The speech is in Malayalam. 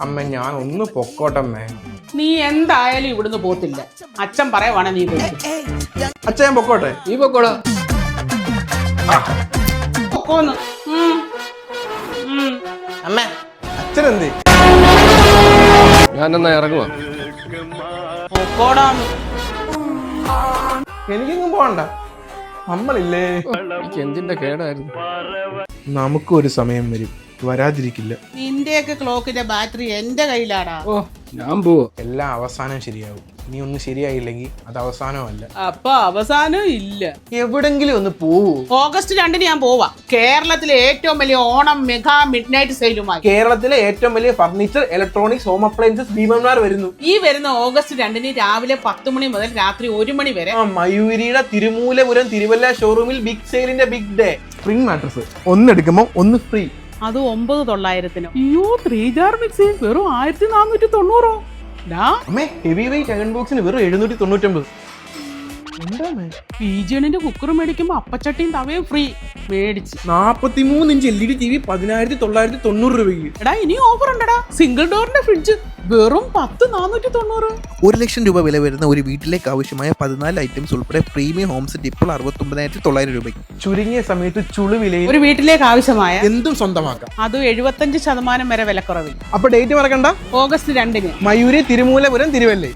അമ്മ ഞാൻ ഒന്ന് പൊക്കോട്ടമ്മേ. നീ എന്തായാലും ഇവിടുന്ന് പോത്തില്ല. അച്ഛൻ പറയുവാണെ നീ പോയി. അച്ഛൻ ഞാൻ പൊക്കോട്ടെ? നീ പൊക്കോളാ. പൊക്കോന്ന്. അമ്മ അച്ഛൻ എന്തേ? ഞാനെന്നാ ഇറങ്ങുവാ. പൊക്കോടാന്ന്. എനിക്കെങ്ങും പോകണ്ട, നമ്മളില്ലേ. എനിക്ക് എന്തിന്റെ കേടായിരുന്നു. നമുക്കൊരു സമയം വരും, വരാതിരിക്കില്ല. നിന്റെയൊക്കെ ക്ലോക്കിന്റെ ബാറ്ററി എന്റെ കയ്യിലാടാ. ഓ ഞാൻ പോവാ. എല്ലാം അവസാനം ശരിയാവും. നീ ഒന്നും ശരിയായില്ലെങ്കിൽ അത് അവസാനമല്ല. അപ്പൊ അവസാനം ഇല്ല. എവിടെങ്കിലും ഒന്ന് പോവൂ. ഓഗസ്റ്റ് 2 ഞാൻ പോവാ. കേരളത്തിലെ ഏറ്റവും വലിയ ഓണം മെഗാ മിഡ് നൈറ്റ് സെയിലുമായി കേരളത്തിലെ ഏറ്റവും വലിയ ഫർണിച്ചർ, ഇലക്ട്രോണിക്സ്, ഹോം അപ്ലയൻസസ് ഭീമന്മാർ വരുന്നു. ഈ വരുന്ന ഓഗസ്റ്റ് 2 രാവിലെ 10 മണി മുതൽ രാത്രി 1 മണി വരെ മയൂരിയുടെ തിരുമൂലപുരം തിരുവല്ല ഷോറൂമിൽ ബിഗ് സെയിലിന്റെ ബിഗ് ഡേ. സ്പ്രിംഗ് മാട്രസ് ഒന്നെടുക്കുമ്പോൾ ഒന്ന് ഫ്രീ. അത് 9,900. അയ്യോ 3 ജാർ മിക്സി വെറും 1490. അമ്മേ ഹെവി വെയിറ്റ് അയൺ ബോക്സിന് വെറും 799. പീജിയണിന്റെ കുക്കർ മേടിക്കുമ്പോ അപ്പച്ചട്ടിയും തവയും ഫ്രീ മേടിച്ച്. 43 ഇഞ്ച് LED TV 19,990 രൂപയ്ക്ക്. എടാ ഇനി ഓഫർ ഉണ്ടടാ. സിംഗിൾ ഡോറിന്റെ ഫ്രിഡ്ജ് വെറും 10,490. 1 ലക്ഷം രൂപ വില വരുന്ന ഒരു വീട്ടിലേക്ക് ആവശ്യമായ 14 ഐറ്റംസ് ഉൾപ്പെടെ പ്രീമിയം ഹോം സെറ്റ് ഇപ്പോൾ 69,900 രൂപയ്ക്ക്. ചുരുങ്ങിയ സമയത്ത് ചുളുവിലയിൽ ഒരു വീട്ടിലേക്ക് ആവശ്യമായ എന്തും സ്വന്തമാക്കാം. അത് 75% വരെ വിലക്കുറവിൽ. അപ്പൊ ഡേറ്റ് മറക്കണ്ട, ഓഗസ്റ്റ് 2. മയൂരി തിരുമൂലപുരം തിരുവല്ലേ.